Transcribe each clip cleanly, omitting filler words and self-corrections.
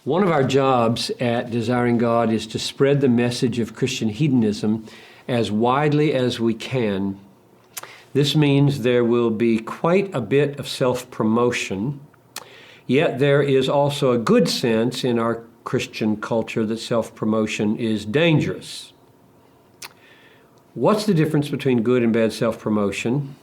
One of our jobs at Desiring God is to spread the message of Christian hedonism as widely as we can. This means there will be quite a bit of self-promotion, yet there is also a good sense in our Christian culture that self-promotion is dangerous. What's the difference between good and bad self-promotion?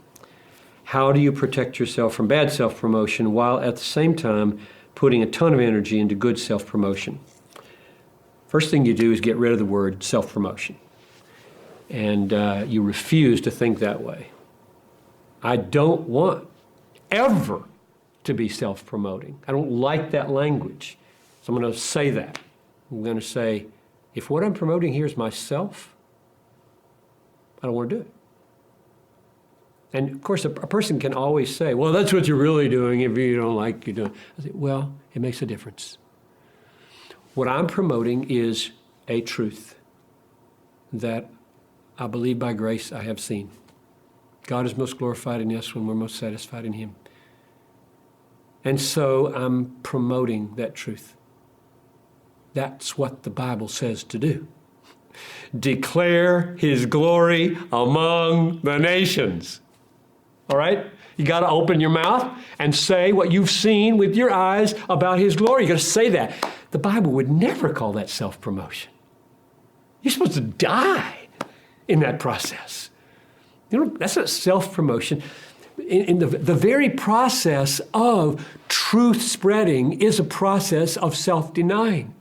How do you protect yourself from bad self-promotion while at the same time putting a ton of energy into good self-promotion? First thing you do is get rid of the word self-promotion. And you refuse to think that way. I don't want ever to be self-promoting. I don't like that language. So I'm going to say that. I'm going to say, if what I'm promoting here is myself, I don't want to do it. And of course, a person can always say, well, that's what you're really doing if you don't like you're doing. I say, well, it makes a difference. What I'm promoting is a truth that I believe by grace I have seen. God is most glorified in us when we're most satisfied in Him. And so I'm promoting that truth. That's what the Bible says to do. Declare His glory among the nations. All right? You got to open your mouth and say what you've seen with your eyes about His glory. You got to say that. The Bible would never call that self-promotion. You're supposed to die in that process. You know, that's not self-promotion. In the very process of truth spreading is a process of self-denying.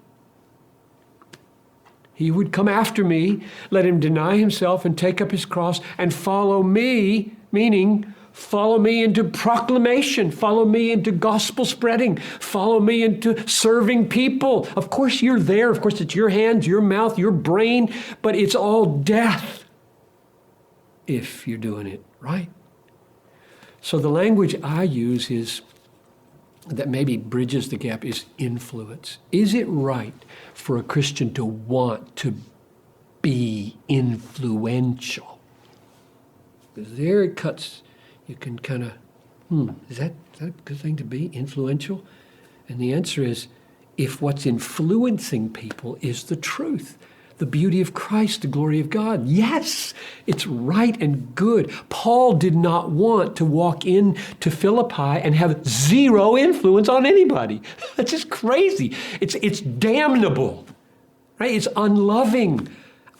He would come after me, let him deny himself and take up his cross and follow me, meaning follow me into proclamation, follow me into gospel spreading, follow me into serving people. Of course you're there. Of course it's your hands, your mouth, your brain, but it's all death if you're doing it right. So the language I use is that maybe bridges the gap is influence. Is it right for a Christian to want to be influential? Because there it cuts, you can kind of, is that a good thing to be influential? And the answer is, if what's influencing people is the truth, the beauty of Christ, the glory of God. Yes, it's right and good. Paul did not want to walk into Philippi and have zero influence on anybody. That's just crazy. It's damnable, right? It's unloving.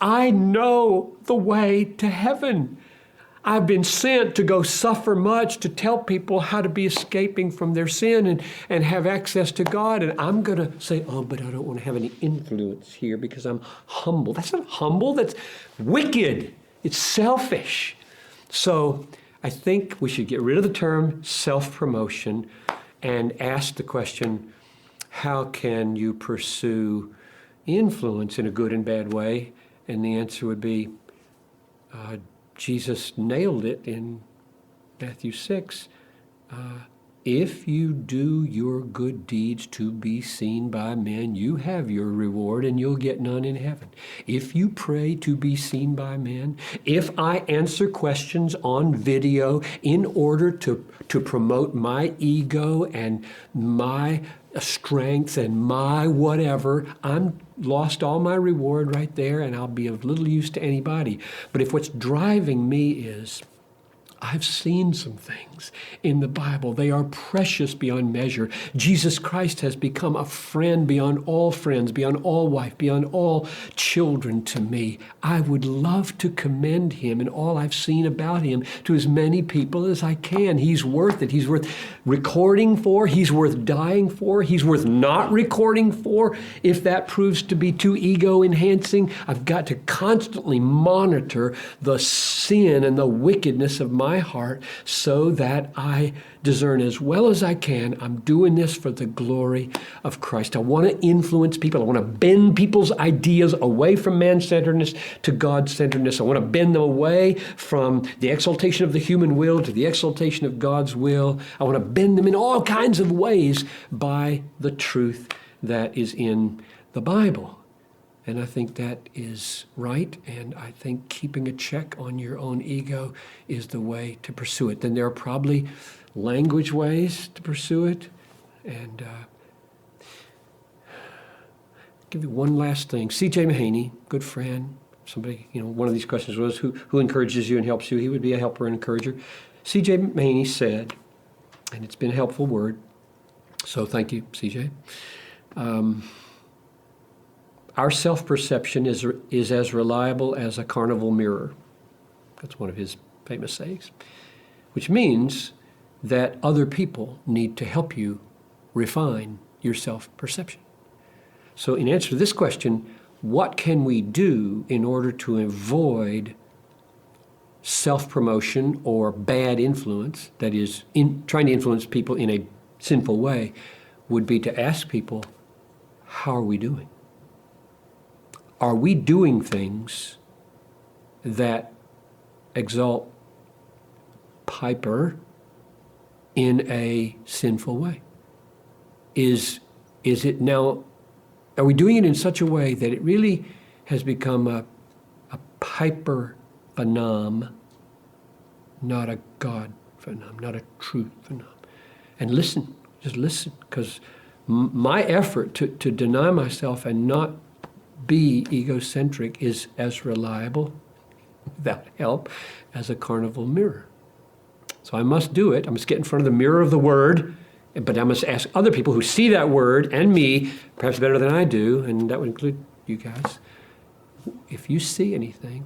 I know the way to heaven. I've been sent to go suffer much to tell people how to be escaping from their sin and have access to God. And I'm going to say, oh, but I don't want to have any influence here because I'm humble. That's not humble. That's wicked. It's selfish. So I think we should get rid of the term self-promotion and ask the question, how can you pursue influence in a good and bad way? And the answer would be, Jesus nailed it in Matthew 6. If you do your good deeds to be seen by men, you have your reward and you'll get none in heaven. If you pray to be seen by men, if I answer questions on video in order to promote my ego and my strength and my whatever, I'm lost all my reward right there and I'll be of little use to anybody. But if what's driving me is I've seen some things in the Bible. They are precious beyond measure. Jesus Christ has become a friend beyond all friends, beyond all wife, beyond all children to me. I would love to commend him and all I've seen about him to as many people as I can. He's worth it. He's worth recording for. He's worth dying for. He's worth not recording for. If that proves to be too ego-enhancing, I've got to constantly monitor the sin and the wickedness of my heart so that I discern as well as I can. I'm doing this for the glory of Christ. I want to influence people. I want to bend people's ideas away from man-centeredness to God-centeredness. I want to bend them away from the exaltation of the human will to the exaltation of God's will. I want to bend them in all kinds of ways by the truth that is in the Bible. And I think that is right, and I think keeping a check on your own ego is the way to pursue it. Then there are probably language ways to pursue it, and give you one last thing. C.J. Mahaney, good friend. Somebody, one of these questions was who encourages you and helps you. He would be a helper and encourager. C.J. Mahaney said, and it's been a helpful word, so thank you, C.J. Our self-perception is as reliable as a carnival mirror. That's one of his famous sayings, which means that other people need to help you refine your self-perception. So in answer to this question, what can we do in order to avoid self-promotion or bad influence, that is, trying to influence people in a sinful way, would be to ask people, how are we doing? Are we doing things that exalt Piper in a sinful way? Is it now, are we doing it in such a way that it really has become a Piper phenom, not a God phenom, not a truth phenom? And listen, just listen, because my effort to deny myself and not be egocentric is as reliable, without help, as a carnival mirror. So I must do it. I must get in front of the mirror of the Word, but I must ask other people who see that Word and me, perhaps better than I do, and that would include you guys, if you see anything.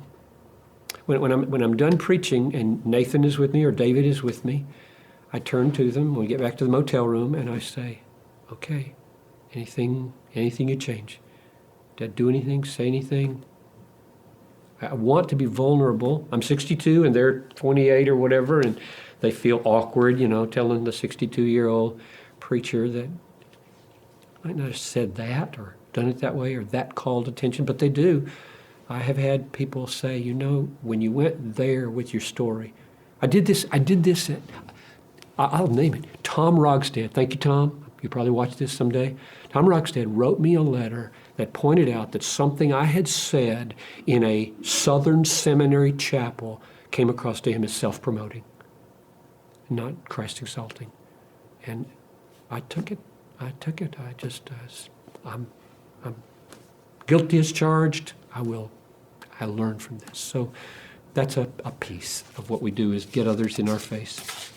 When I'm done preaching and Nathan is with me or David is with me, I turn to them when we get back to the motel room and I say, okay, anything you change? Did I do anything, say anything? I want to be vulnerable. I'm 62 and they're 28 or whatever, and they feel awkward, telling the 62-year-old preacher that might not have said that or done it that way or that called attention, but they do. I have had people say, when you went there with your story, I did this at, I'll name it, Tom Rogstad. Thank you, Tom. You probably watch this someday. Tom Rogstad wrote me a letter that pointed out that something I had said in a Southern seminary chapel came across to him as self-promoting, not Christ-exalting. And I took it. I'm guilty as charged. I learn from this. So that's a piece of what we do, is get others in our face.